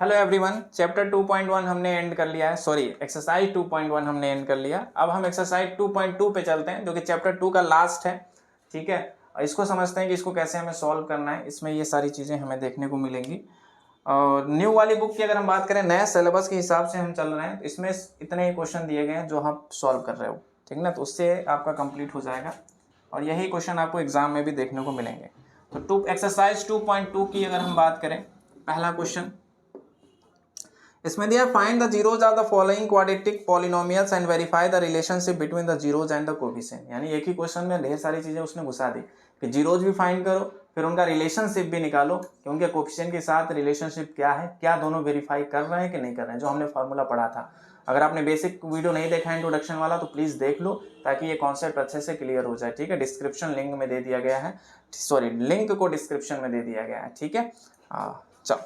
Hello everyone, chapter 2.1 हमने and कर लिया है, सॉरी एक्सरसाइज 2.1 हमने एंड कर लिया। अब हम एक्सरसाइज 2.2 पे चलते हैं जो कि चैप्टर 2 का लास्ट है। ठीक है, और इसको समझते हैं कि इसको कैसे हमें सॉल्व करना है। इसमें ये सारी चीज़ें हमें देखने को मिलेंगी। और न्यू वाली बुक की अगर हम बात करें, नए सिलेबस के हिसाब से हम चल रहे हैं, तो इसमें इतने ही क्वेश्चन दिए गए हैं जो आप सॉल्व कर रहे हो। ठीक ना, तो उससे आपका कंप्लीट हो जाएगा और यही क्वेश्चन आपको एग्जाम में भी देखने को मिलेंगे। तो एक्सरसाइज 2.2 की अगर हम बात करें, पहला क्वेश्चन इसमें दिया, find the zeros of the following quadratic polynomials and verify the relationship between the zeros and the coefficient. यानी एक ही क्वेश्चन में ढेर सारी चीजें उसने घुसा दी कि जीरोज भी फाइंड करो, फिर उनका रिलेशनशिप भी निकालो कि उनके कोफिशिएंट के साथ रिलेशनशिप क्या है, क्या दोनों वेरीफाई कर रहे हैं कि नहीं कर रहे हैं, जो हमने फॉर्मूला पढ़ा था। अगर आपने बेसिक वीडियो नहीं देखा है इंट्रोडक्शन वाला, तो प्लीज देख लो ताकि ये कॉन्सेप्ट अच्छे से क्लियर हो जाए। ठीक है, डिस्क्रिप्शन लिंक में दे दिया गया है, सॉरी लिंक को डिस्क्रिप्शन में दे दिया गया है। ठीक है, चलो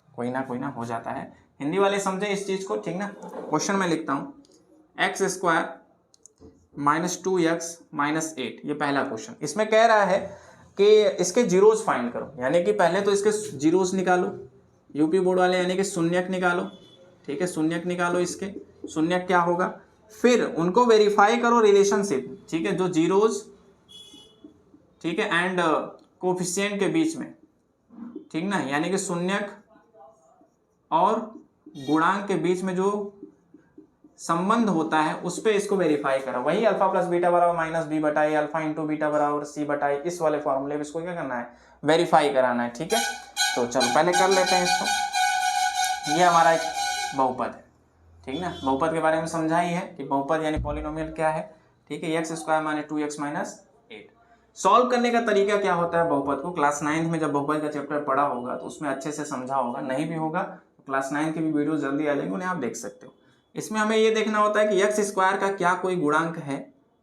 कोई ना हो जाता है। हिंदी वाले समझे इस चीज को, ठीक ना। क्वेश्चन में लिखता हूं, x square minus 2x minus 8, ये पहला क्वेश्चन। इसमें कह रहा है कि इसके जीरोस फाइंड करो, यानी कि पहले तो इसके जीरोस निकालो, यूपी बोर्ड वाले, यानी कि शून्यक निकालो। ठीक है, शून्यक निकालो, इसके शून्यक क्या होगा, फिर उनको वेरीफाई करो रिलेशनशिप। ठीक है, जो जीरोस, ठीक है, एंड कोफिशिएंट के बीच में, ठीक ना, यानी कि शून्यक और गुणांक के बीच में जो संबंध होता है उस पे इसको वेरीफाई करो। वही अल्फा प्लस बीटा बराबर माइनस बी बटाई अल्फा इंटू बीटा बराबर सी बटाई, इस वाले फॉर्मूले में इसको क्या करना है, वेरीफाई कराना है। ठीक है, तो चलो पहले कर लेते हैं इसको। ये हमारा एक बहुपद है, ठीक ना। बहुपद के बारे में समझा ही है कि बहुपद यानी पॉलिनोमियल क्या है। ठीक है, x square minus 2x minus 8। Solve करने का तरीका क्या होता है बहुपद को, क्लास 9th में जब बहुपद का चैप्टर पढ़ा होगा तो उसमें अच्छे से समझा होगा, नहीं भी होगा तो क्लास 9 की भी वीडियो जल्दी आ जाएंगे, उन्हें आप देख सकते हो। इसमें हमें ये देखना होता है कि एक्स स्क्वायर का क्या कोई गुणांक है।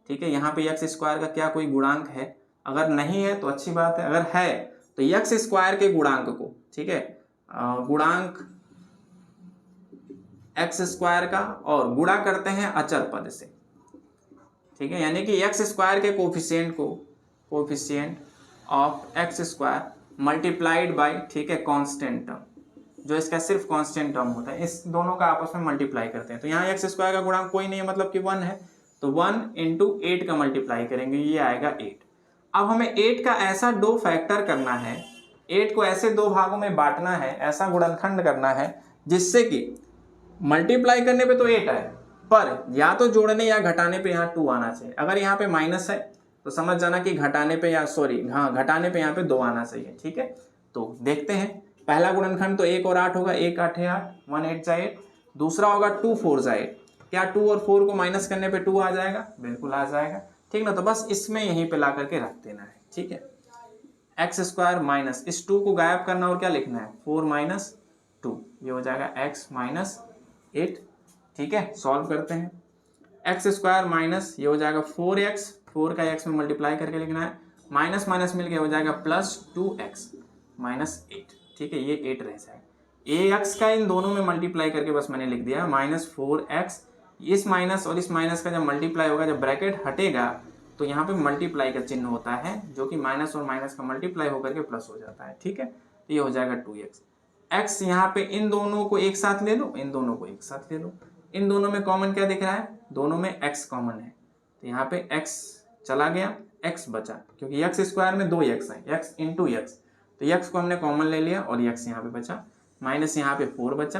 ठीक है, यहाँ पे एक्स स्क्वायर का क्या कोई गुणांक है, अगर नहीं है तो अच्छी बात है, अगर है तो एक्स स्क्वायर के गुणांक को, ठीक है, गुणांक एक्स स्क्वायर का और गुणा करते हैं अचर पद से। ठीक है, यानी कि एक्स स्क्वायर के कोफिशिएंट को, coefficient of x square multiplied by, ठीक है, कांस्टेंट टर्म, जो इसका सिर्फ कांस्टेंट टर्म होता है, इस दोनों का आपस में मल्टीप्लाई करते हैं। तो यहाँ एक्स स्क्वायर का गुणांक कोई नहीं है, मतलब कि 1 है, तो 1 इंटू 8 का मल्टीप्लाई करेंगे, ये आएगा 8। अब हमें 8 का ऐसा दो फैक्टर करना है, 8 को ऐसे दो भागों में बांटना है, ऐसा गुणनखंड करना है जिससे कि मल्टीप्लाई करने पे तो 8 आए, पर या तो जोड़ने या घटाने पे यहाँ 2 आना चाहिए। अगर यहाँ पे माइनस है तो समझ जाना कि घटाने पे, या सॉरी हाँ घटाने पे यहाँ पे 2 आना चाहिए। ठीक है, तो देखते हैं। पहला गुणनखंड तो 1 और 8 होगा, 1 8 है 8, 1 8 जा 8। दूसरा होगा 2 4 जा 8, क्या 2 और 4 को माइनस करने पे 2 आ जाएगा, बिल्कुल आ जाएगा। ठीक ना, तो बस इसमें यहीं पे ला करके रख देना है। ठीक है, एक्स स्क्वायर माइनस इस 2 को गायब करना और क्या लिखना है, 4 माइनस 2, ये हो जाएगा x माइनस 8। ठीक है, सॉल्व करते हैं। एक्स स्क्वायर माइनस ये हो जाएगा 4x, 4 का x में मल्टीप्लाई करके लिखना है, माइनस माइनस मिल के हो जाएगा प्लस 2x माइनस 8। ठीक है, ये 8 रह जाएगा, ax का इन दोनों में मल्टीप्लाई करके बस मैंने लिख दिया माइनस 4x। इस माइनस और इस माइनस का जब मल्टीप्लाई होगा, जब ब्रैकेट हटेगा तो यहाँ पे मल्टीप्लाई का चिन्ह होता है, जो कि माइनस और माइनस का मल्टीप्लाई होकर के प्लस हो जाता है। ठीक है, तो ये हो जाएगा 2x। x यहाँ पे इन दोनों को एक साथ ले लो, इन दोनों को एक साथ ले लो, इन दोनों में कॉमन क्या दिख रहा है, दोनों में x कॉमन है, तो यहाँ पे x चला गया, x बचा, क्योंकि x स्क्वायर में 2x है, x इंटू एक्स, तो x को हमने कॉमन ले लिया और x यहाँ पे बचा, माइनस यहाँ पे 4 बचा,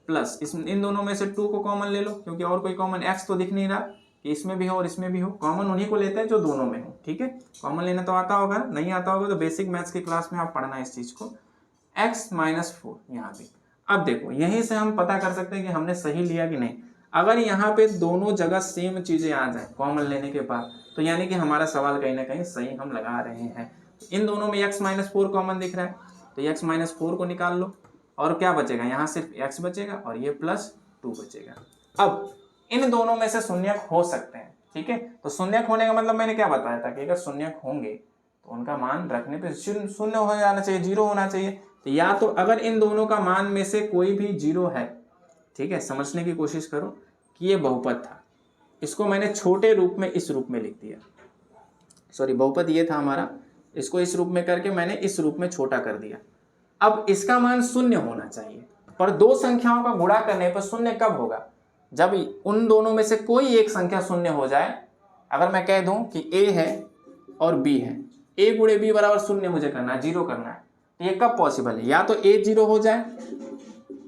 प्लस इन दोनों में से 2 को कॉमन ले लो, क्योंकि और कोई कॉमन x तो दिख नहीं रहा कि इसमें भी हो और इसमें भी हो, कॉमन उन्हीं को लेते हैं जो दोनों में हो। ठीक है, कॉमन लेना तो आता होगा, नहीं आता होगा तो बेसिक मैथ्स की क्लास में आप पढ़ना इस चीज को, x माइनस 4 यहाँ पे। अब देखो यहीं से हम पता कर सकते हैं कि हमने सही लिया कि नहीं। अगर यहाँ पे दोनों जगह सेम चीजें आ जाए कॉमन लेने के बाद, तो यानी कि हमारा सवाल कहीं ना कहीं सही हम लगा रहे हैं। इन दोनों में x माइनस 4 कॉमन दिख रहा है, तो x माइनस 4 को निकाल लो और क्या बचेगा, यहाँ सिर्फ x बचेगा और ये प्लस 2 बचेगा। अब इन दोनों में से शून्यक हो सकते हैं। ठीक है, तो शून्यक होने का मतलब मैंने क्या बताया था कि अगर शून्यक होंगे तो उनका मान रखने पे शून्य हो जाना चाहिए, 0 होना चाहिए। तो या तो अगर इन दोनों का मान में से कोई भी 0 है, ठीक है, समझने की कोशिश करो कि ये बहुपद था, इसको मैंने छोटे रूप में इस रूप में लिख दिया, सॉरी बहुपद ये था हमारा, इसको इस रूप में करके मैंने इस रूप में छोटा कर दिया। अब इसका मान 0 होना चाहिए, पर दो संख्याओं का गुणा करने पर शून्य कब होगा? जब उन दोनों में से कोई एक संख्या शून्य हो जाए। अगर मैं कह दूं कि a है और b है, a गुणे b बराबर शून्य मुझे करना है, जीरो करना है, तो ये कब पॉसिबल है? या तो a जीरो हो जाए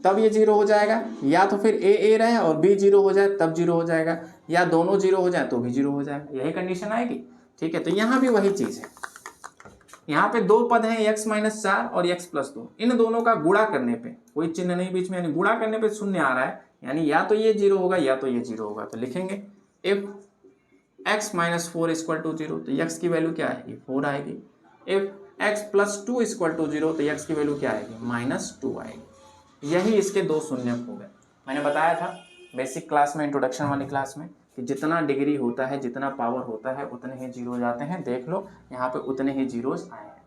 तब ये जीरो हो जाएगा, या तो फिर a रहे और b जीरो हो जाए तब जीरो हो जाएगा, या दोनों जीरो हो जाए तो भी जीरो हो जाएगा। यही कंडीशन आएगी। ठीक है, तो यहाँ भी वही चीज है। यहाँ पे दो पद हैं x-4 और x+2, इन दोनों का गुणा करने पे कोई चिन्ह नहीं बीच में, यानी गुणा करने पे शून्य आ रहा है, यानी या तो ये जीरो होगा या तो ये जीरो होगा। तो लिखेंगे इफ x-4 = 0, तो x की वैल्यू क्या आएगी? 4 आएगी। इफ x+2 = 0, तो x की वैल्यू क्या आएगी? -2 आएगी। यही इसके दो शून्य हो गए। मैंने बताया था बेसिक क्लास में, इंट्रोडक्शन वाली क्लास में, कि जितना डिग्री होता है, जितना पावर होता है, उतने ही जीरो जाते हैं। देख लो यहाँ पे उतने ही जीरोस आए हैं,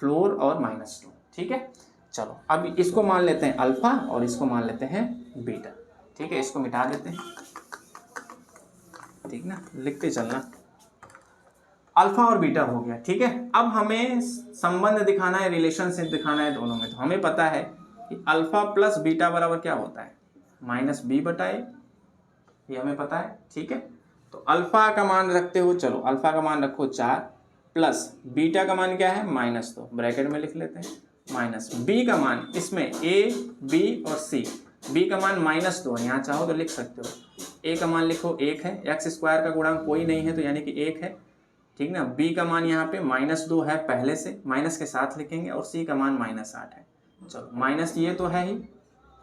फ्लोर और -2। ठीक है, चलो अब इसको मान लेते हैं अल्फा और इसको मान लेते हैं बीटा। ठीक है, इसको मिटा देते हैं। ठीक ना, लिखते चलना। अल्फा और बीटा हो गया। ठीक है, अब हमें संबंध दिखाना है, रिलेशनशिप दिखाना है दोनों में। तो हमें पता है कि अल्फा प्लस बीटा बराबर क्या होता है? -b/a, ये हमें पता है। ठीक है, तो अल्फा का मान रखते हो, चलो अल्फा का मान रखो 4, प्लस बीटा का मान क्या है? -2, ब्रैकेट में लिख लेते हैं, माइनस बी का मान, इसमें a, b और c, b का मान -2 है, यहाँ चाहो तो लिख सकते हो। a का मान लिखो 1 है, x² का गुणांक कोई नहीं है तो यानी कि 1 है। ठीक ना, b का मान यहाँ पे -2 है, पहले से माइनस के साथ लिखेंगे, और c का मान -8 है। चलो माइनस ये तो है ही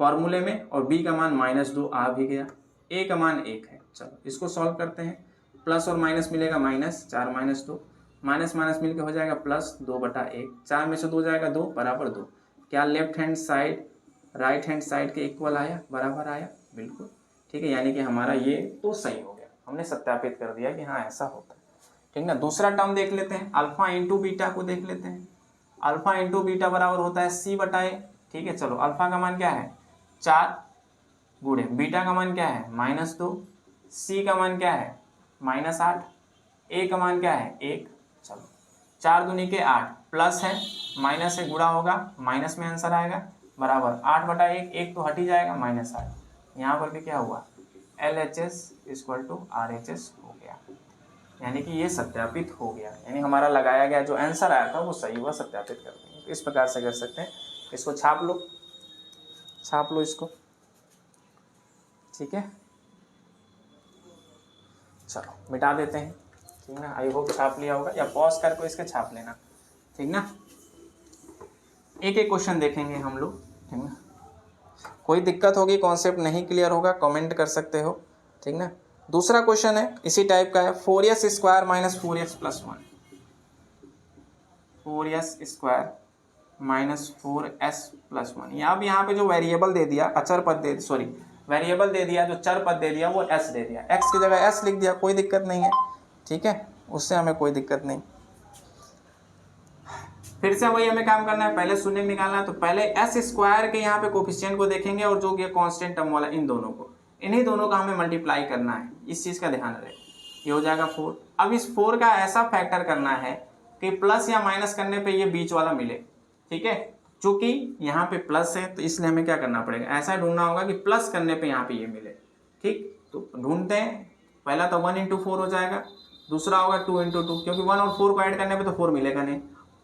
फॉर्मूले में, और b का मान -2 आ भी गया, a का मान 1 है। चलो इसको सॉल्व करते हैं, प्लस और माइनस मिलेगा -4 -2, माइनस माइनस मिलकर हो जाएगा +2/1, 4 में से 2 जाएगा 2 बराबर 2। क्या left hand side right hand side के इक्वल आया, बराबर आया? बिल्कुल। ठीक है, यानी कि हमारा ये तो सही हो गया, हमने सत्यापित कर दिया कि हाँ ऐसा होता है। ठीक ना, दूसरा टर्म देख लेते हैं, अल्फा इंटू बीटा को देख लेते हैं। अल्फा इंटू बीटा बराबर होता है c/a। ठीक है, चलो अल्फा का मान क्या है? 4 गुणे बीटा का मान क्या है? -2, c का मान क्या है? -8, a का मान क्या है? 1। चलो 4 दूनी के 8, प्लस है माइनस से गुणा होगा, माइनस में आंसर आएगा, बराबर 8/1, 1 तो हट ही जाएगा, -8। यहाँ पर भी क्या हुआ? LHS = RHS हो गया, यानी कि ये सत्यापित हो गया, यानी हमारा लगाया गया जो आंसर आया था वो सही हुआ, सत्यापित कर देंगे। तो इस प्रकार से कर सकते हैं। इसको छाप लो इसको। ठीक है, चलो मिटा देते हैं। ठीक ना, आई होप छाप लिया होगा, या पॉज करके इसके छाप लेना। ठीक ना, एक एक क्वेश्चन देखेंगे हम लोग। ठीक ना, कोई दिक्कत होगी, कॉन्सेप्ट नहीं क्लियर होगा, कमेंट कर सकते हो। ठीक ना, दूसरा क्वेश्चन है इसी टाइप का है, 4s² - 4x + 1, 4s² - 4s + 1। अब यहाँ पे जो वेरिएबल दे दिया, अचर पद दे, सॉरी वेरिएबल दे दिया, जो चर पद दे दिया वो s दे दिया, x की जगह s लिख दिया, कोई दिक्कत नहीं है। ठीक है, उससे हमें कोई दिक्कत नहीं। फिर से वही हमें काम करना है, पहले शून्य निकालना है, तो पहले s² के यहाँ पे कोफिशिएंट को देखेंगे, और जो ये कांस्टेंट टर्म वाला, इन दोनों को, इन्हीं दोनों का हमें मल्टीप्लाई करना है, इस चीज़ का ध्यान रहे। ये हो जाएगा 4। अब इस 4 का ऐसा फैक्टर करना है कि प्लस या माइनस करने पे ये बीच वाला मिले। ठीक है, चूंकि यहाँ पे प्लस है तो इसलिए हमें क्या करना पड़ेगा, ऐसा ढूंढना होगा कि प्लस करने पे यहाँ पे ये मिले। ठीक, तो ढूंढते हैं। पहला तो 1 × 4 हो जाएगा, दूसरा होगा 2 × 2, क्योंकि 1 और 4 को ऐड करने पे तो 4 मिलेगा नहीं,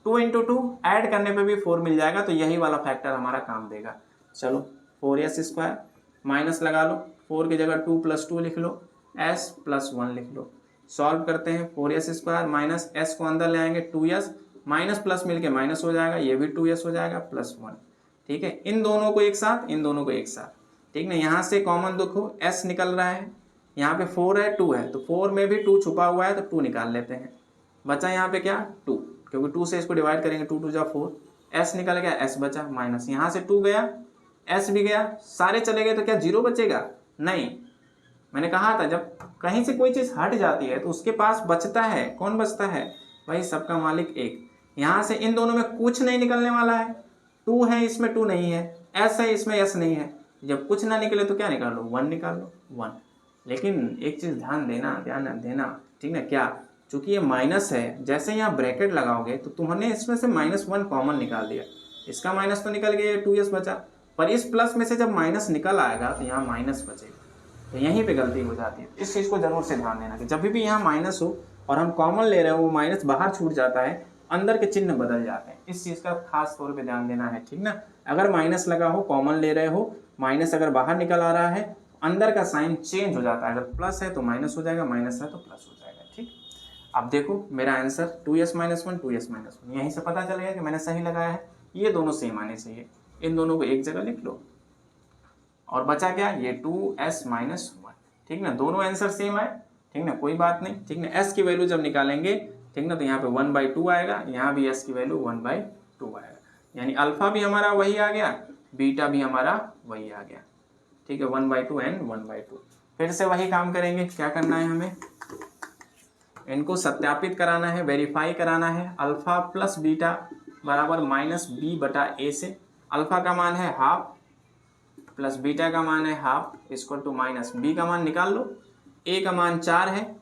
2 × 2 ऐड करने पे भी 4 मिल जाएगा, तो यही वाला फैक्टर हमारा काम देगा। चलो 4s² माइनस लगा लो, 4 की जगह 2 + 2 लिख लो, s + 1 लिख लो। सॉल्व करते हैं, 4s² माइनस s को अंदर ले आएंगे, 2s माइनस प्लस मिलके माइनस हो जाएगा, ये भी 2s हो जाएगा, +1। ठीक है, इन दोनों को एक साथ, इन दोनों को एक साथ। ठीक ना, यहाँ से कॉमन देखो s निकल रहा है, यहाँ पे 4 है 2 है, तो 4 में भी 2 छुपा हुआ है, तो 2 निकाल लेते हैं। बचा यहाँ पे क्या? 2, क्योंकि 2 से इसको डिवाइड करेंगे, 2 × 2 = 4, s निकल गया, s बचा, माइनस यहाँ से 2 गया, s भी गया, सारे चले गए, तो क्या 0 बचेगा? नहीं, मैंने कहा था जब कहीं से कोई चीज़ हट जाती है तो उसके पास बचता है, कौन बचता है? भाई सबका मालिक एक। यहाँ से इन दोनों में कुछ नहीं निकलने वाला है, 2 है इसमें 2 नहीं है, s है इसमें s नहीं है, जब कुछ ना निकले तो क्या निकाल लो? 1 निकाल लो, 1। लेकिन एक चीज़ ध्यान देना, ठीक ना, क्या? चूंकि ये माइनस है, जैसे यहाँ ब्रैकेट लगाओगे तो तुमने इसमें से -1 कॉमन निकाल दिया, इसका माइनस तो निकल गया, 2s बचा, पर इस प्लस में से जब माइनस निकल आएगा तो यहाँ माइनस बचेगा, तो यहीं पे गलती हो जाती है। इस चीज़ को जरूर से ध्यान देना कि जब भी यहाँ माइनस हो और हम कॉमन ले रहे हो वो माइनस बाहर छूट जाता है, अंदर के चिन्ह बदल जाते हैं। इस चीज़ का खास तौर पे ध्यान देना है, ठीक ना। अगर माइनस लगा हो, कॉमन ले रहे हो, माइनस अगर बाहर निकल आ रहा है, अंदर का साइन चेंज हो जाता है। अगर प्लस है तो माइनस हो जाएगा, माइनस है तो प्लस हो जाएगा, ठीक। अब देखो मेरा आंसर 2s - 1 2s - 1, यहीं से पता चलेगा कि मैंने सही लगाया है। ये दोनों सेम आने चाहिए, इन दोनों को एक जगह लिख लो और बचा क्या, ये 2s - 1, ठीक ना। दोनों आंसर सेम आए, ठीक ना, कोई बात नहीं, ठीक ना। s की वैल्यू जब निकालेंगे, ठीक ना, तो यहाँ पे 1/2 आएगा, यहाँ भी s की वैल्यू 1/2 आएगा, यानी अल्फा भी हमारा वही आ गया, बीटा भी हमारा वही आ गया, ठीक है, 1/2 एंड 1/2। फिर से वही काम करेंगे, क्या करना है हमें, इनको सत्यापित कराना है, वेरीफाई कराना है। अल्फा प्लस बीटा बराबर -b/a से, अल्फा का मान है हाफ प्लस बीटा का मान है half equal to minus b का मान निकाल लो। a का मान 4 है,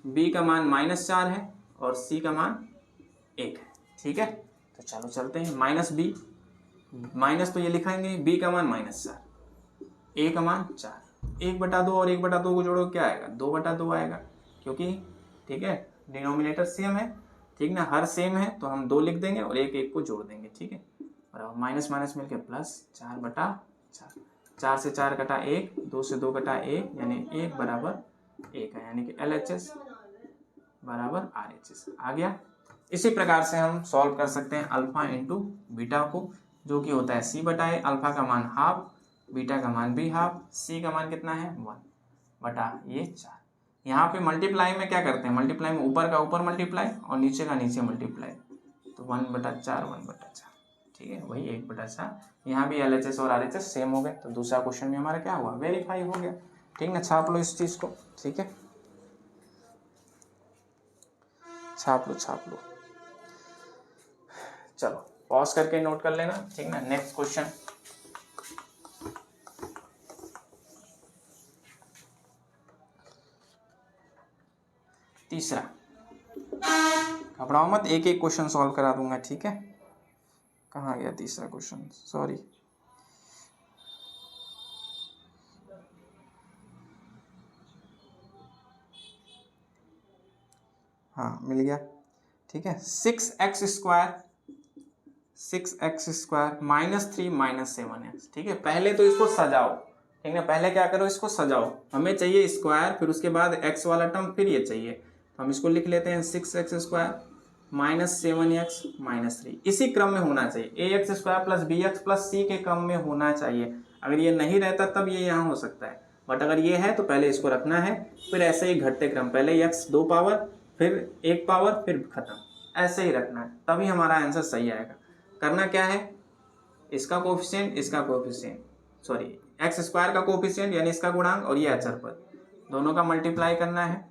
b का मान -4 है और c का मान 1 है, ठीक है। तो चलो चलते हैं, -b, माइनस तो ये लिखाएंगे, b का मान -4, a का मान 4, 1/2 और 1/2 को जोड़ो क्या आएगा, 2/2 आएगा, क्योंकि ठीक है डिनोमिनेटर सेम है, ठीक ना, हर सेम है तो हम 2 लिख देंगे और 1 को जोड़ देंगे, ठीक है। और माइनस माइनस मिलके प्लस 4/4, 4 से 4 कटा 1, 2 से 2 कटा 1, यानी 1 बराबर 1 है, यानी कि LHS बराबर RHS आ गया। इसी प्रकार से हम सॉल्व कर सकते हैं अल्फा इंटू बीटा को, जो कि होता है c/a। अल्फा का मान हाफ, बीटा का मान भी हाफ, c का मान कितना है 1/4। यहाँ पे मल्टीप्लाई में क्या करते हैं, मल्टीप्लाई में ऊपर का ऊपर मल्टीप्लाई और नीचे का नीचे मल्टीप्लाई, तो 1/4 1/4, ठीक है, वही 1/4। यहाँ भी LHS और RHS सेम हो गए, तो दूसरा क्वेश्चन में हमारा क्या हुआ, वेरीफाई हो गया, ठीक ना। छाप लो इस चीज़ को, ठीक है, छाप लो। चलो पॉज करके नोट कर लेना, ठीक ना। नेक्स्ट क्वेश्चन, तीसरा, घबराओ मत, एक एक क्वेश्चन सॉल्व करा दूंगा, ठीक है। कहाँ गया तीसरा क्वेश्चन, सॉरी, हाँ मिल गया, ठीक है। 6x स्क्वायर -3 - 7x, ठीक है। पहले तो इसको सजाओ, ठीक है, पहले क्या करो, इसको सजाओ। हमें चाहिए स्क्वायर, फिर उसके बाद x वाला टर्म, फिर ये चाहिए, तो हम इसको लिख लेते हैं 6x स्क्वायर -7x - 3, इसी क्रम में होना चाहिए। ax square plus bx plus c के क्रम में होना चाहिए। अगर ये नहीं रहता तब ये यहाँ हो सकता है, बट अगर ये है तो पहले इसको रखना है, फिर ऐसे ही घटते क्रम, पहले x 2 पावर, फिर 1 पावर, फिर खत्म, ऐसे ही रखना है, तभी हमारा आंसर सही आएगा। करना क्या है, इसका कोफिशिएंट, इसका कोफिशिएंट, सॉरी एक्स स्क्वायर का कोफिशिएंट यानी इसका गुणांक और ये अचर पद, दोनों का मल्टीप्लाई करना है,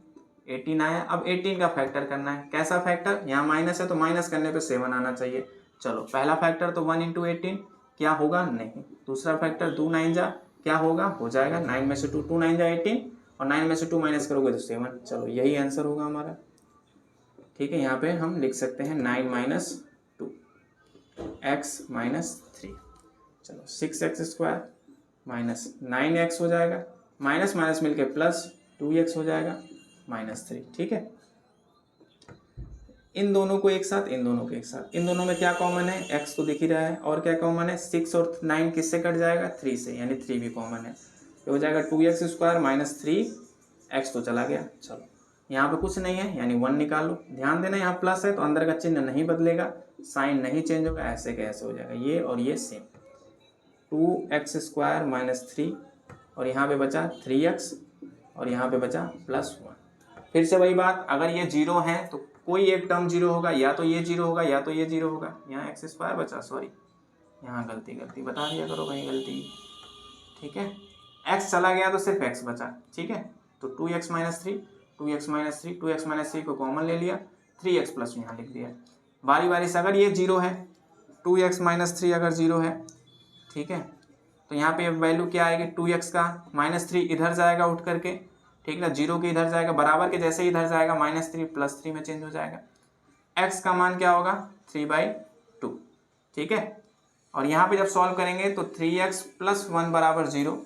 18 आया। अब 18 का फैक्टर करना है, कैसा फैक्टर, यहाँ माइनस है तो माइनस करने पे 7 आना चाहिए। चलो पहला फैक्टर तो 1 × 18 क्या होगा, नहीं। दूसरा फैक्टर 2 9 जा क्या होगा, हो जाएगा 9 में से 2, 2 9 जा 18 और 9 में से 2 माइनस करोगे तो 7। चलो यही आंसर होगा हमारा, ठीक है। यहाँ पे हम लिख सकते हैं 9 - 2 x - 3, चलो 6x स्क्वायर -9x हो जाएगा, माइनस माइनस मिलके प्लस 2x हो जाएगा -3, ठीक है। इन दोनों को एक साथ, इन दोनों को एक साथ, इन दोनों में क्या कॉमन है, x तो दिख ही रहा है, और क्या कॉमन है, 6 और 9 किससे कट जाएगा, 3 से, यानी 3 भी कॉमन है, तो हो जाएगा 2x स्क्वायर -3x तो चला गया। चलो यहाँ पे कुछ नहीं है, यानी 1 निकालो। ध्यान देना यहाँ प्लस है तो अंदर का चिन्ह नहीं बदलेगा, साइन नहीं चेंज होगा, ऐसे कैसे हो जाएगा, ये और ये सेम, 2x स्क्वायर -3 और यहाँ पे बचा 3x और यहाँ पे बचा +1। फिर से वही बात, अगर ये 0 है तो कोई एक टर्म 0 होगा, या तो ये 0 होगा या तो ये 0 होगा। यहाँ x स्क्वायर बचा, सॉरी यहाँ गलती बता दिया करो कहीं गलती, ठीक है। x चला गया तो सिर्फ x बचा, ठीक है। तो 2x - 3 2x - 3 को कॉमन ले लिया, 3x प्लस यहाँ लिख दिया। बारी बारी से, अगर ये 0 है, 2x - 3 अगर 0 है, ठीक है, तो यहाँ पे वैल्यू क्या आएगी, 2x का -3 इधर जाएगा उठ करके, ठीक ना, 0 के इधर जाएगा, बराबर के जैसे इधर जाएगा -3 +3 में चेंज हो जाएगा। x का मान क्या होगा, 3/2, ठीक है। और यहाँ पे जब सॉल्व करेंगे तो 3x प्लस 1 बराबर 0,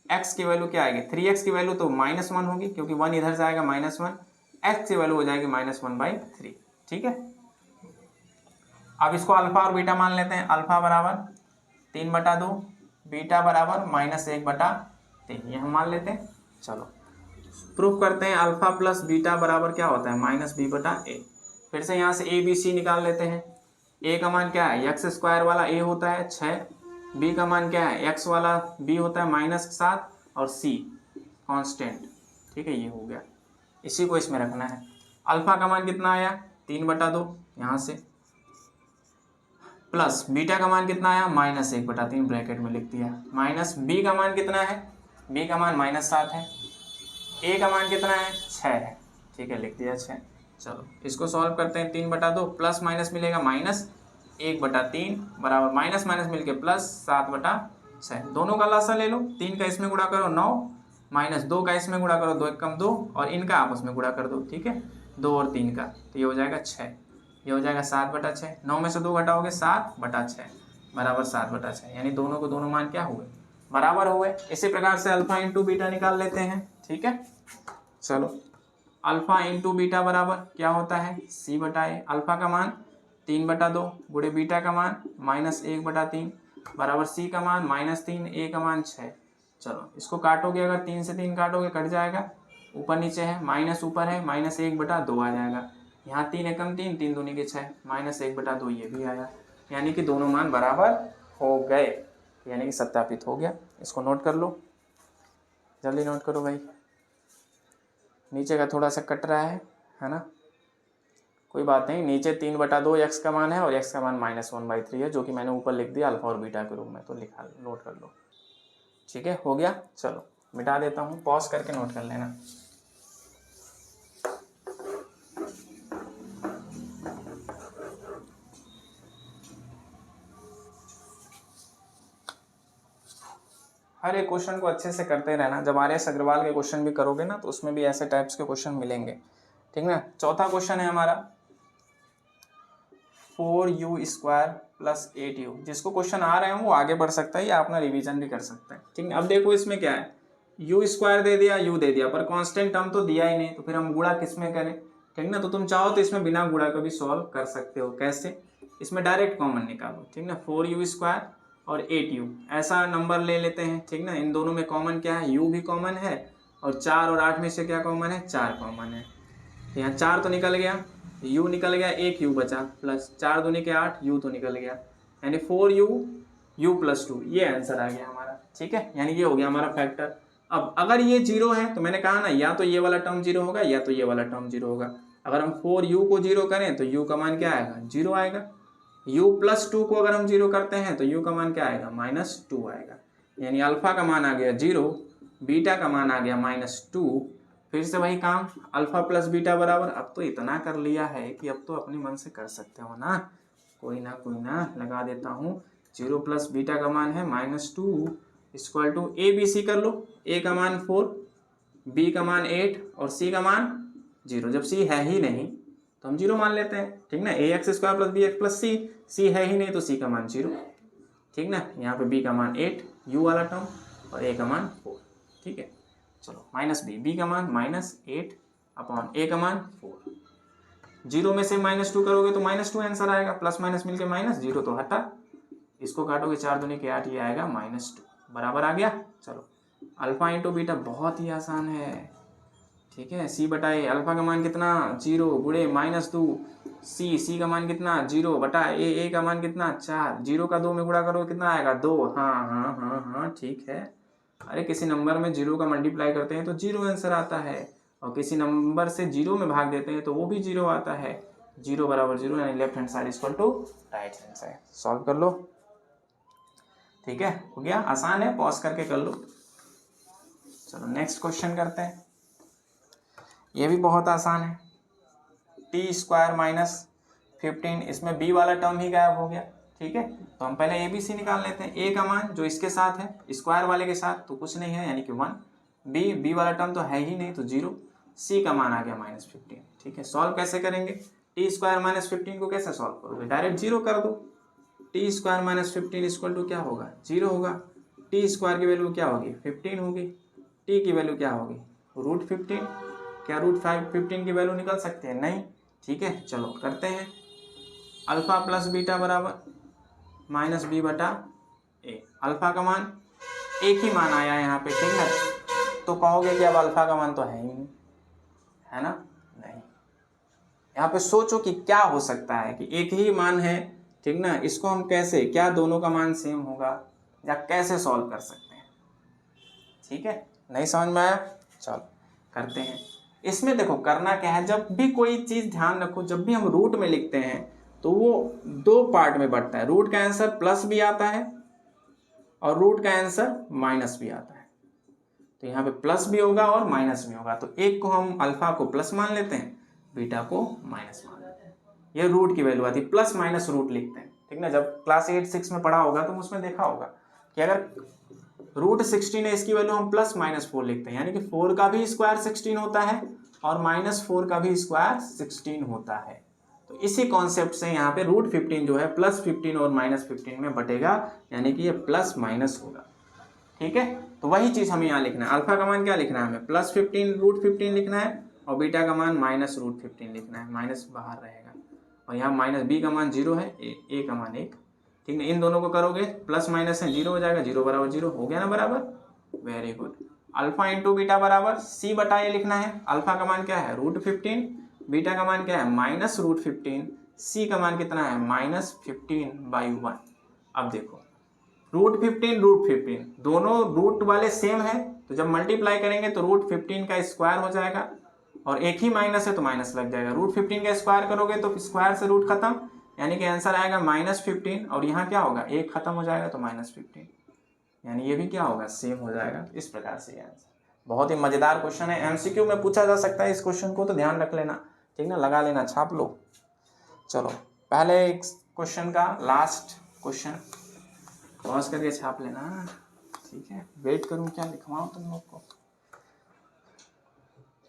x की वैल्यू क्या आएगी, 3x की वैल्यू तो -1 होगी क्योंकि 1 इधर से आएगा -1, x की वैल्यू हो जाएगी -1/3। ठीक है, अब इसको अल्फा और बीटा मान लेते हैं। अल्फा बराबर 3/2, बीटा बराबर -1/3, ये हम मान लेते हैं। चलो प्रूफ करते हैं। अल्फा प्लस बीटा बराबर क्या होता है, -b/a। फिर से यहाँ से a b c निकाल लेते हैं। a का मान क्या है, x² वाला a होता है 6, b का मान क्या है, x वाला b होता है -7 और c कांस्टेंट। ठीक है, ये हो गया, इसी को इसमें रखना है। अल्फा का मान कितना आया 3/2 यहाँ से, प्लस बीटा का मान कितना आया -1/3 ब्रैकेट में लिख दिया, माइनस b का मान कितना है, b का मान -7 है, a का मान कितना है 6 है। ठीक है, लिख दिया 6। चलो इसको सॉल्व करते हैं। 3/2 प्लस माइनस मिलेगा -1/3 बराबर माइनस माइनस मिलके प्लस 7/6। दोनों का लासा ले लो, 3 का इसमें गुणा करो 9, -2 का इसमें गुणा करो 2 × 2 और इनका आपस में गुणा कर दो। ठीक है, 2 और 3 का, तो ये हो जाएगा 6, ये हो जाएगा 7/6। 9 में से 2 घटाओगे 7/6 बराबर 7/6, यानी दोनों को दोनों मान क्या हुए, बराबर हुए। इसी प्रकार से अल्फा इंटू बीटा निकाल लेते हैं। ठीक है, चलो अल्फा इंटू बीटा बराबर क्या होता है, c/a। अल्फा का मान 3/2 गुणे बीटा का मान -1/3 बराबर c का मान -3, a का मान 6। चलो इसको काटोगे, अगर 3 से 3 काटोगे कट जाएगा, ऊपर नीचे है, माइनस ऊपर है, -1/2 आ जाएगा। यहाँ 3 एकम 3, 3 दूनी के 6, -1/2 ये भी आया, यानी कि दोनों मान बराबर हो गए, यानी कि सत्यापित हो गया। इसको नोट कर लो, जल्दी नोट करो भाई। नीचे का थोड़ा सा कट रहा है ना, कोई बात नहीं। नीचे 3/2 x का मान है और x का मान -1/3 है, जो कि मैंने ऊपर लिख दिया अल्फा और बीटा के रूप में, तो लिखा, नोट कर लो। ठीक है, हो गया। चलो मिटा देता हूँ, पॉज करके नोट कर लेना। हर एक क्वेश्चन को अच्छे से करते रहना। जब RS अग्रवाल के क्वेश्चन भी करोगे ना, तो उसमें भी ऐसे टाइप्स के क्वेश्चन मिलेंगे। ठीक ना। चौथा क्वेश्चन है हमारा 4u² + 8u। जिसको क्वेश्चन आ रहे हैं वो आगे बढ़ सकता है या अपना रिवीजन भी कर सकता है। ठीक है, अब देखो इसमें क्या है, u² दे दिया, u दे दिया, पर कांस्टेंट टर्म तो दिया ही नहीं, तो फिर हम गुणा किस में करें। ठीक ना, तो तुम चाहो तो इसमें बिना गुणा का भी सॉल्व कर सकते हो। कैसे, इसमें डायरेक्ट कॉमन निकालो। ठीक ना, 4u² और 8u ऐसा नंबर ले लेते हैं। ठीक ना, इन दोनों में कॉमन क्या है, u भी कॉमन है, और 4 और 8 में से क्या कॉमन है, 4 कॉमन है। यहाँ 4 तो निकल गया, u निकल गया, एक u बचा, प्लस 4 दूनी के 8, u तो निकल गया, यानी 4u u + 2, ये आंसर आ गया हमारा। ठीक है, यानी ये हो गया हमारा फैक्टर। अब अगर ये 0 है तो मैंने कहा ना, या तो ये वाला टर्म 0 होगा या तो ये वाला टर्म 0 होगा। अगर हम 4u को 0 करें तो u का मान क्या आएगा, 0 आएगा। u + 2 को अगर हम 0 करते हैं तो u का मान क्या आएगा, -2 आएगा। यानी अल्फा का मान आ गया 0, बीटा का मान आ गया -2। फिर से वही काम, अल्फा प्लस बीटा बराबर, अब तो इतना कर लिया है कि अब तो अपने मन से कर सकते हो ना, कोई ना लगा देता हूँ। 0 + बीटा का मान है -2 = a b c कर लो। a का मान 4, b का मान 8 और c का मान 0। जब c है ही नहीं तो हम 0 मान लेते हैं। ठीक ना, ax² + bx + c, c है ही नहीं तो c का मान 0। ठीक ना, यहाँ पे b का मान 8, u वाला टर्म, और a का मान 4। ठीक है, चलो -b का मान -8/a का मान 4। 0 में से -2 करोगे तो -2 आंसर आएगा, प्लस माइनस मिलके -0 तो हटा, इसको काटोगे 4 दूनी के 8, ये आएगा -2, बराबर आ गया। चलो अल्फा इंटू बीटा बहुत ही आसान है। ठीक है, c/a, अल्फा का मान कितना 0 गुणे -2 c का मान कितना 0 बटा a का मान कितना 4, 0 का 2 में गुणा करो कितना आएगा 2। हाँ ठीक है। अरे किसी नंबर में 0 का मल्टीप्लाई करते हैं तो 0 आंसर आता है, और किसी नंबर से 0 में भाग देते हैं तो वो भी 0 आता है। 0 = 0, यानी left hand side = right hand side. Solve कर लो। ठीक है, हो गया, आसान है, पॉज करके कर लो। चलो नेक्स्ट क्वेश्चन करते हैं, ये भी बहुत आसान है। t² - 15, इसमें b वाला टर्म ही गायब हो गया। ठीक है, तो हम पहले a b c निकाल लेते हैं। a का मान जो इसके साथ है, स्क्वायर वाले के साथ, तो कुछ नहीं है, यानी कि 1। b वाला टर्म तो है ही नहीं तो 0। c का मान आ गया -15। ठीक है, सॉल्व कैसे करेंगे, t² - 15 को कैसे सॉल्व करोगे, डायरेक्ट 0 कर दो। T square minus 15 equal to क्या होगा 0 होगा। टी स्क्वायर की वैल्यू क्या होगी 15 होगी। टी की वैल्यू क्या होगी √15। क्या √15 की वैल्यू निकल सकते हैं नहीं। ठीक है चलो करते हैं। अल्फा प्लस बीटा बराबर माइनस बी बटा ए। अल्फा का मान एक ही मान आया है यहाँ पे ठीक है। तो कहोगे कि अब अल्फा का मान तो है ही नहीं है ना। नहीं, यहाँ पे सोचो कि क्या हो सकता है कि एक ही मान है ठीक ना। इसको हम कैसे क्या दोनों का मान सेम होगा या कैसे सॉल्व कर सकते हैं। ठीक है नहीं समझ में आया। चलो करते हैं। इसमें देखो करना क्या है, जब भी कोई चीज ध्यान रखो, जब भी हम रूट में लिखते हैं तो वो दो पार्ट में बढ़ता है। रूट का आंसर प्लस भी आता है और रूट का आंसर माइनस भी आता है। तो यहाँ पे प्लस भी होगा और माइनस भी होगा। तो एक को हम अल्फा को प्लस मान लेते हैं, बीटा को माइनस मान लेते हैं। ये रूट की वैल्यू आती है, प्लस माइनस रूट लिखते हैं ठीक ना। जब क्लास 8-6 में पढ़ा होगा तो उसमें देखा होगा कि अगर √16 है इसकी वैल्यू हम +-4 लिखते हैं, यानी कि 4 का भी स्क्वायर 16 होता है और -4 का भी स्क्वायर 16 होता है। तो इसी कॉन्सेप्ट से यहाँ पे √15 जो है +15 और -15 में बटेगा, यानी कि ये प्लस माइनस होगा। ठीक है तो वही चीज हमें यहाँ लिखना है। अल्फा का मान क्या लिखना है हमें +15 √15 लिखना है और बीटा का मान -√15 लिखना है। माइनस बाहर रहेगा और यहाँ माइनस बी का मान 0 है, ए का मान 1। ठीक है इन दोनों को करोगे प्लस माइनस है 0 हो जाएगा, 0 बराबर 0 हो गया ना बराबर। Very good. Alpha into beta बराबर सी बटा ए लिखना है। अल्फा का मान क्या है √15, बीटा का मान क्या है -√15, सी का मान कितना है -15/1। अब देखो √15 दोनों रूट वाले सेम है, तो जब मल्टीप्लाई करेंगे तो √15 का स्क्वायर हो जाएगा और एक ही माइनस है तो माइनस लग जाएगा। √15 का स्क्वायर करोगे तो स्क्वायर से रूट खत्म, यानी कि आंसर आएगा -15 और यहाँ क्या होगा एक खत्म हो जाएगा तो -15, यानी ये भी क्या होगा सेम हो जाएगा। इस प्रकार से आंसर बहुत ही मजेदार क्वेश्चन है, एमसीक्यू में पूछा जा सकता है इस क्वेश्चन को, तो ध्यान रख लेना ठीक ना, लगा लेना छाप लो। चलो पहले एक क्वेश्चन का लास्ट क्वेश्चन पॉज करके छाप लेना। ठीक है वेट करूं क्या लिखवाऊं तुम लोग को।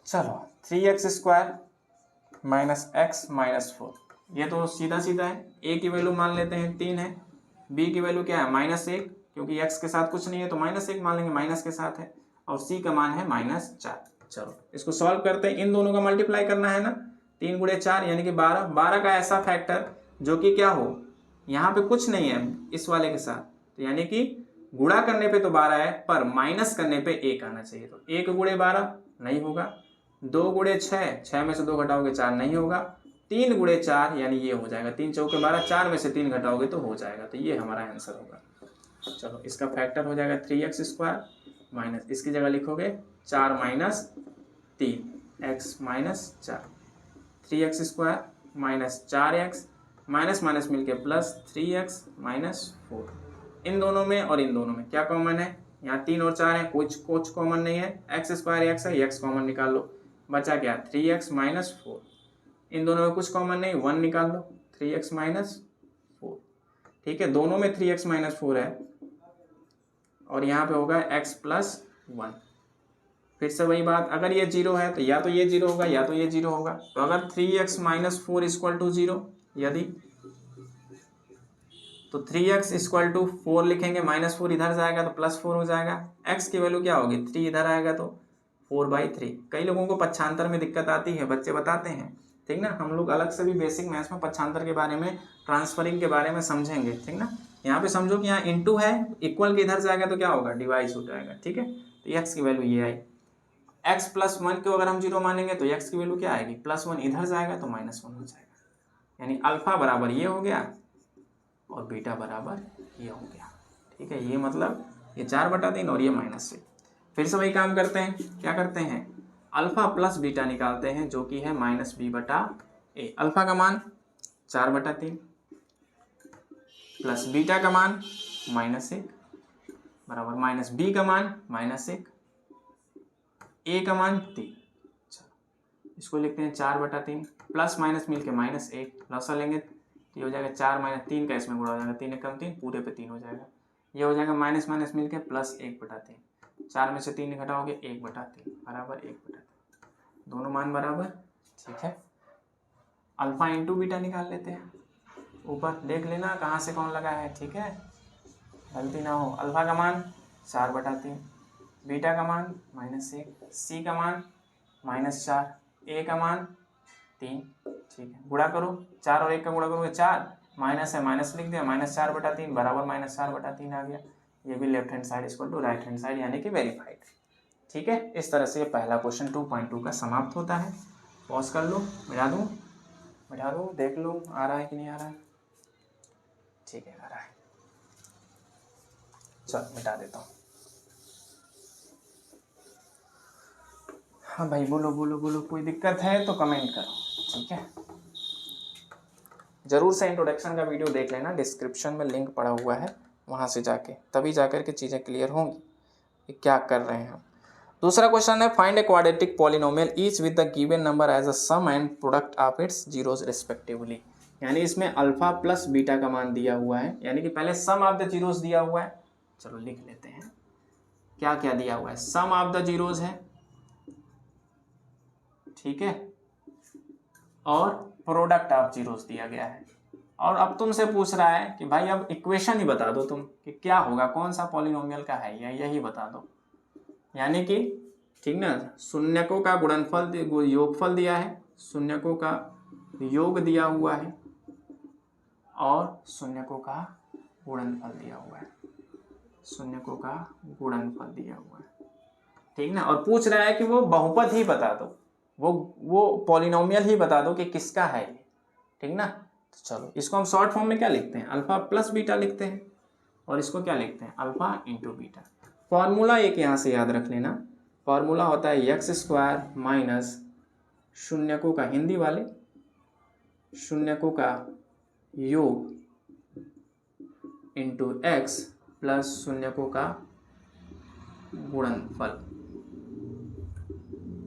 चलो 3x² -x -4, ये तो सीधा सीधा है। a की वैल्यू मान लेते हैं 3 है, b की वैल्यू क्या है -1 क्योंकि x के साथ कुछ नहीं है तो -1 मान लेंगे, माइनस के साथ है, और c का मान है -4। चलो इसको सॉल्व करते हैं। इन दोनों का मल्टीप्लाई करना है ना, 3 × 4 यानी कि 12। 12 का ऐसा फैक्टर जो कि क्या हो यहाँ पे कुछ नहीं है इस वाले के साथ, तो यानी कि गुणा करने पे तो 12 है पर माइनस करने पे 1 आना चाहिए। तो 1 × 12 नहीं होगा, 2 × 6, 6 में से 2 घटाओगे 4 नहीं होगा, 3 × 4 यानी ये हो जाएगा 3 चौके 12, 4 में से 3 घटाओगे तो हो जाएगा। तो ये हमारा आंसर होगा। चलो इसका फैक्टर हो जाएगा 3x² माइनस, इसकी जगह लिखोगे 4 - 3 x - 4, 3x² -4x minus minus मिलके प्लस 3x - 4। इन दोनों में और इन दोनों में क्या कॉमन है, यहाँ 3 और 4 है, कुछ कॉमन नहीं है। x² x है, x कॉमन निकाल लो, बचा क्या 3x - 4। इन दोनों में कुछ कॉमन नहीं, 1 निकाल लो 3x - 4। ठीक है दोनों में 3x - 4 है और यहाँ पे होगा x + 1। फिर से वही बात, अगर ये 0 है तो या तो ये 0 होगा या तो ये 0 होगा। तो अगर 3x - 4 = 0 यदि, तो 3x = 4 लिखेंगे, -4 इधर जाएगा तो +4 हो जाएगा। x की वैल्यू क्या होगी 3 इधर आएगा तो 4/3। कई लोगों को पक्षांतर में दिक्कत आती है, बच्चे बताते हैं ठीक ना। हम लोग अलग से भी बेसिक मैथ्स में पक्षांतर के बारे में, ट्रांसफरिंग के बारे में समझेंगे ठीक ना। यहाँ पे समझो कि यहाँ इंटू है, इक्वल के इधर जाएगा तो क्या होगा डिवाइड हो जाएगा। ठीक है तो x की वैल्यू ये आई। x + 1 को अगर हम 0 मानेंगे तो x की वैल्यू क्या आएगी +1 इधर जाएगा तो -1 हो जाएगा, यानी अल्फा बराबर ये हो गया और बीटा बराबर ये हो गया। ठीक है ये मतलब ये 4/3 और ये -6। फिर से वही काम करते हैं, क्या करते हैं अल्फा प्लस बीटा निकालते हैं जो कि है -b/a। अल्फा का मान 4/3 प्लस बीटा का मान -1 बराबर -b का मान -1, a का मान 3। इसको लिखते हैं 4/3, प्लस माइनस मिलके -1, लसा लेंगे तो ये हो जाएगा 4 - 3 का इसमें गुणा हो जाएगा, 3 × 3 पूरे पे 3 हो जाएगा। ये हो जाएगा माइनस माइनस मिलके +1/3, 4 में से 3 घटाओगे 1/3 बराबर 1/3, दोनों मान बराबर। ठीक है अल्फा इंटू बीटा निकाल लेते हैं। ऊपर देख लेना कहाँ से कौन लगा है, ठीक है, गलती ना हो। अल्फा का मान 4/3, बीटा का मान -1, सी का मान -4, ए का मान 3, ठीक है। गुणा करो, 4 और 1 का गुणा करोगे 4, माइनस है माइनस लिख दिया, -4/3 बराबर -4/3 आ गया। ये भी left hand side equal to right hand side यानी कि वेरीफाइड, ठीक है। इस तरह से ये पहला क्वेश्चन 2.2 का समाप्त होता है। पॉज कर लो, मिटा दूँ, देख लो आ रहा है कि नहीं आ रहा है, ठीक है आ रहा है, चल मिटा देता हूँ। हाँ भाई बोलो, कोई दिक्कत है तो कमेंट करो, ठीक है। जरूर से इंट्रोडक्शन का वीडियो देख लेना, डिस्क्रिप्शन में लिंक पड़ा हुआ है, वहाँ से जाके तभी जाकर के चीज़ें क्लियर होंगी कि क्या कर रहे हैं हम। दूसरा क्वेश्चन है find a quadratic polynomial each with the given number as a sum and product of its zeros respectively. यानी इसमें अल्फा प्लस बीटा का मान दिया हुआ है, यानी कि पहले सम ऑफ द जीरोस दिया हुआ है। चलो लिख लेते हैं क्या क्या दिया हुआ है। सम ऑफ द जीरोस है, ठीक है, और प्रोडक्ट ऑफ जीरोस दिया गया है। और अब तुमसे पूछ रहा है कि भाई अब इक्वेशन ही बता दो तुम कि क्या होगा, कौन सा पॉलिनोमियल का है यही बता दो। यानी कि ठीक ना, शून्यकों का गुणनफल योगफल दिया है, शून्यकों का योग दिया हुआ है और शून्यकों का गुणनफल दिया हुआ है, शून्यकों का गुणनफल दिया हुआ है, ठीक ना। और पूछ रहा है कि वो बहुपद ही बता दो, वो पॉलिनोमियल ही बता दो कि किसका है ये, ठीक ना। तो चलो इसको हम शॉर्ट फॉर्म में क्या लिखते हैं, अल्फा प्लस बीटा लिखते हैं, और इसको क्या लिखते हैं, अल्फा इंटू बीटा। फॉर्मूला एक यहाँ से याद रख लेना, फॉर्मूला होता है x² माइनस शून्यकों का, हिंदी वाले शून्यकों का योग इंटू x प्लस शून्यकों का गुणनफल,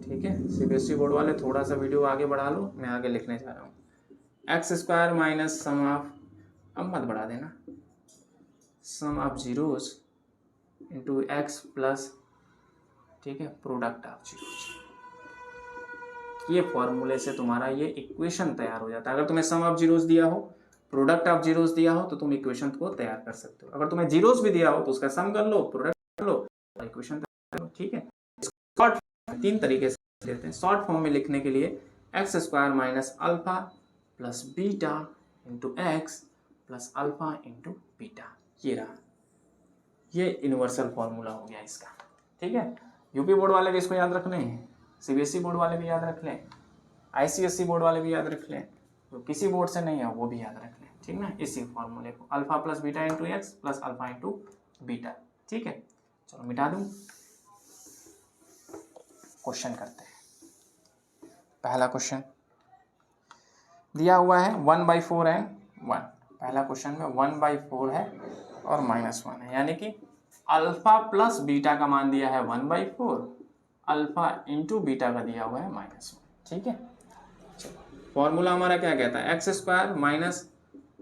ठीक है। CBSE बोर्ड वाले थोड़ा सा वीडियो आगे बढ़ा लो, मैं आगे लिखने जा रहा हूँ। x² माइनस सम ऑफ, अब मत बढ़ा देना, sum of zeros into x plus, ठीक है, प्रोडक्ट ऑफ जीरोस। ये फॉर्मूले से तुम्हारा ये इक्वेशन तैयार हो जाता है। अगर तुम्हें सम ऑफ जीरोस दिया हो, प्रोडक्ट ऑफ जीरोस दिया हो, तो तुम इक्वेशन को तैयार कर सकते हो। अगर तुम्हें जीरोस भी दिया हो तो उसका सम कर लो, प्रोडक्ट कर लो और इक्वेशन तैयार करो, ठीक है। शॉर्ट 3 तरीके से देते हैं शॉर्ट फॉर्म में लिखने के लिए, x² minus alpha plus beta into x plus alpha into beta, ये रहा, ये यूनिवर्सल फॉर्मूला हो गया इसका, ठीक है। यूपी बोर्ड वाले भी इसको याद रख लें, CBSE बोर्ड वाले भी याद रख लें, ICSE बोर्ड वाले भी याद रख लें, तो किसी बोर्ड से नहीं है वो भी याद रख लें, ठीक ना। इसी फॉर्मूले को alpha plus beta into x plus alpha into beta, ठीक है। चलो मिटा दूँ, क्वेश्चन करते हैं। पहला क्वेश्चन दिया हुआ है 1/4 है 1, पहला क्वेश्चन में 1/4 है और -1 है, यानी कि अल्फा प्लस बीटा का मान दिया है 1/4, अल्फा इंटू बीटा का दिया हुआ है -1, ठीक है। चलो फॉर्मूला हमारा क्या कहता है, x² minus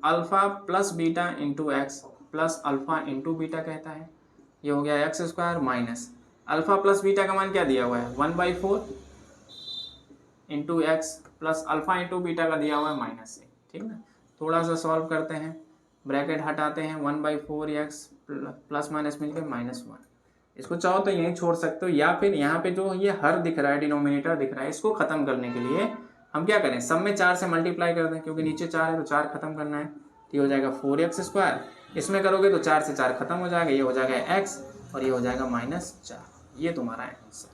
alpha plus beta into x plus alpha into beta कहता है। ये हो गया x² minus alpha plus beta का मान क्या दिया हुआ है 1/4 into x plus alpha into beta का दिया हुआ है -1, ठीक ना। थोड़ा सा सॉल्व करते हैं, ब्रैकेट हटाते हैं, 1/4 x प्लस माइनस मिलकर -1। इसको चाहो तो यहीं छोड़ सकते हो, या फिर यहाँ पे जो ये हर दिख रहा है, डिनोमिनेटर दिख रहा है, इसको खत्म करने के लिए हम क्या करें, सब में 4 से मल्टीप्लाई कर दें, क्योंकि नीचे 4 है तो 4 खत्म करना है, तो ये हो जाएगा 4x²। इसमें करोगे तो 4 से 4 खत्म हो जाएगा, ये हो जाएगा x और ये हो जाएगा -4, ये तुम्हारा आंसर,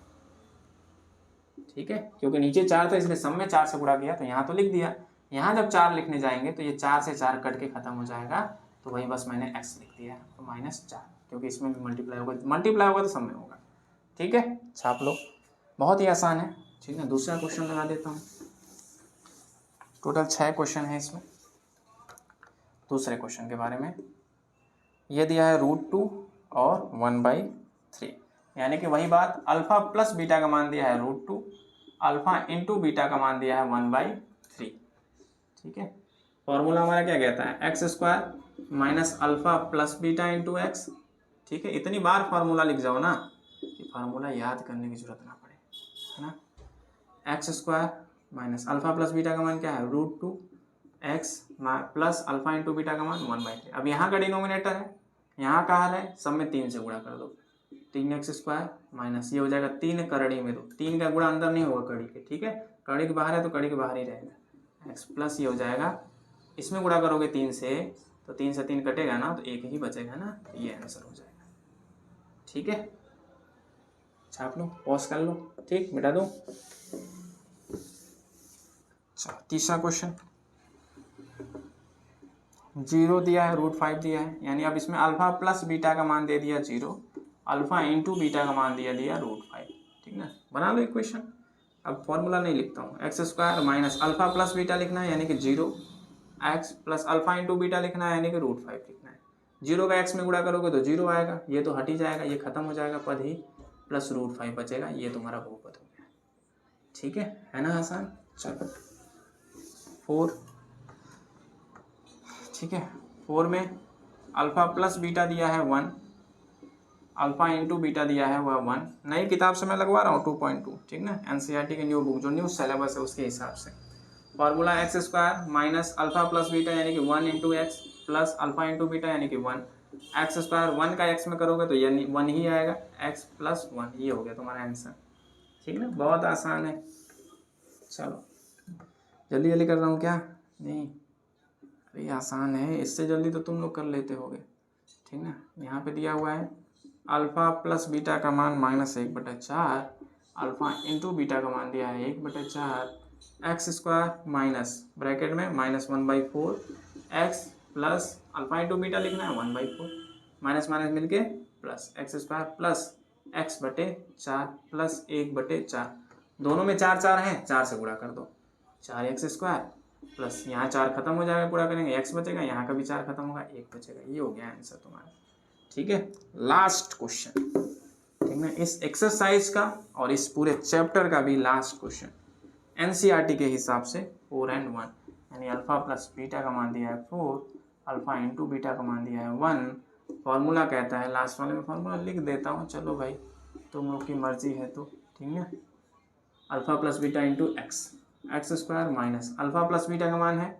ठीक है। क्योंकि नीचे 4 था इसलिए सब में 4 से गुणा किया, तो यहाँ तो लिख दिया। यहाँ जब 4 लिखने जाएंगे तो ये 4 से 4 कट के खत्म हो जाएगा, तो वही बस मैंने x लिख दिया, तो -4, क्योंकि इसमें भी मल्टीप्लाई होगा तो सब में होगा, ठीक है। छाप लो, बहुत ही आसान है, ठीक है। दूसरा क्वेश्चन लगा देता हूँ, टोटल 6 क्वेश्चन है इसमें। दूसरे क्वेश्चन के बारे में ये दिया है √2 और 1/3, यानी कि वही बात, अल्फा प्लस बीटा का मान दिया है √2, अल्फा इंटू बीटा का मान दिया है 1/3, ठीक है। फॉर्मूला हमारा क्या कहता है, x² minus alpha plus beta into x, ठीक है। इतनी बार फार्मूला लिख जाओ ना कि फार्मूला याद करने की जरूरत ना पड़े, है ना। x² minus alpha plus beta का मान क्या है √2, x plus alpha into beta का मान 1/3। अब यहाँ का डिनोमिनेटर है, यहाँ का हल है, सब में 3 से गुणा कर दो, 3x² माइनस ये हो जाएगा 3 कड़ी में 2, 3 का गुणा अंदर नहीं होगा कड़ी के, ठीक है, कड़ी के बाहर है तो कड़ी के बाहर ही रहेगा, x प्लस ये हो जाएगा, इसमें गुणा करोगे 3 से तो 3 से 3 कटेगा ना, तो 1 ही बचेगा ना, तो ये आंसर हो जाएगा। ठीक है, छाप लो, पॉज कर लो, ठीक, मिटा दो। अच्छा, तीसरा क्वेश्चन, 0 दिया है, √5 दिया है, यानी अब इसमें अल्फा प्लस बीटा का मान दे दिया 0, अल्फा इंटू बीटा का मान दिया √5, ठीक ना। बना लो इक्वेशन। अब फॉर्मूला नहीं लिखता हूँ, x² minus alpha plus beta लिखना है यानी कि 0, x plus alpha into beta लिखना है यानी कि √5 लिखना है। 0 का x में गुणा करोगे तो 0 आएगा, ये तो हट ही जाएगा, ये खत्म हो जाएगा पद ही, प्लस √5 बचेगा, ये तुम्हारा बहुपद हो गया। ठीक है ना, आसान। चलो 4, ठीक है, 4 में अल्फा प्लस बीटा दिया है 1, अल्फा इंटू बीटा दिया है वह 1, नई किताब से मैं लगवा रहा हूँ 2.2, ठीक ना, एनसीईआरटी की न्यू बुक जो न्यू सिलेबस है उसके हिसाब से। Formula x² minus alpha plus beta यानी कि 1 into x plus alpha into beta यानी कि 1, x² 1 का x में करोगे तो यानी 1 ही आएगा, x प्लस 1, ये हो गया तुम्हारा आंसर। ठीक ना, बहुत आसान है। चलो जल्दी जल्दी कर रहा हूँ क्या, नहीं अरे आसान है, इससे जल्दी तो तुम लोग कर लेते होगे। ठीक ना, यहाँ पे दिया हुआ है अल्फा प्लस बीटा का मान -1/4, अल्फा इंटू बीटा का मान दिया है 1/4, x² माइनस ब्रैकेट में -1/4, x plus alpha into beta लिखना है 1/4, माइनस माइनस मिलके plus x² plus x/4 plus 1/4, दोनों में 4 4 हैं, 4 से गुणा कर दो, 4x² प्लस यहाँ 4 खत्म हो जाएगा, पूरा करेंगे x बचेगा, यहाँ का भी 4 खत्म होगा, 1 बचेगा, ये हो गया आंसर तुम्हारा। ठीक है, लास्ट क्वेश्चन, ठीक है, इस एक्सरसाइज का और इस पूरे चैप्टर का भी लास्ट क्वेश्चन एनसीईआरटी के हिसाब से 4 and 1, यानी अल्फा प्लस बीटा का मान दिया है 4, अल्फा इंटू बीटा का मान दिया है 1, फॉर्मूला कहता है, लास्ट वाले में फॉर्मूला लिख देता हूँ, चलो भाई तुम लोग की मर्जी है तो, ठीक है, alpha plus beta into x² minus alpha plus beta का मान है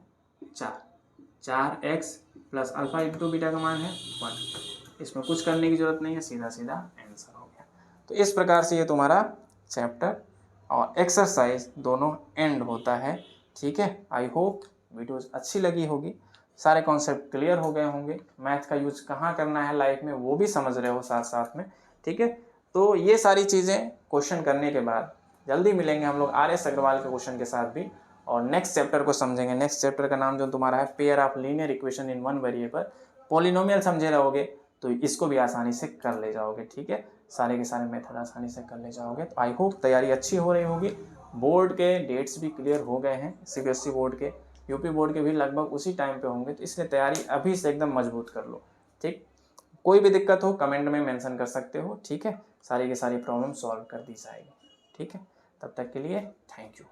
4x plus alpha into beta का मान है 1, इसमें कुछ करने की जरूरत नहीं है, सीधा सीधा आंसर हो गया। तो इस प्रकार से ये तुम्हारा चैप्टर और एक्सरसाइज दोनों एंड होता है। ठीक है, आई होप वीडियोस अच्छी लगी होगी, सारे कॉन्सेप्ट क्लियर हो गए होंगे, मैथ का यूज कहाँ करना है लाइफ में वो भी समझ रहे हो साथ साथ में। ठीक है, तो ये सारी चीज़ें क्वेश्चन करने के बाद जल्दी मिलेंगे हम लोग RS अग्रवाल के क्वेश्चन के साथ भी, और नेक्स्ट चैप्टर को समझेंगे। नेक्स्ट चैप्टर का नाम जो तुम्हारा है pair of linear equation in one variable, polynomial समझे रहोगे तो इसको भी आसानी से कर ले जाओगे। ठीक है, सारे के सारे मेथड आसानी से कर ले जाओगे। तो आई होप तैयारी अच्छी हो रही होगी, बोर्ड के डेट्स भी क्लियर हो गए हैं, CBSE बोर्ड के, यूपी बोर्ड के भी लगभग उसी टाइम पे होंगे, तो इसलिए तैयारी अभी से एकदम मजबूत कर लो। ठीक, कोई भी दिक्कत हो कमेंट में मेंशन कर सकते हो। ठीक है, सारी की सारी प्रॉब्लम सॉल्व कर दी जाएगी। ठीक है, तब तक के लिए थैंक यू।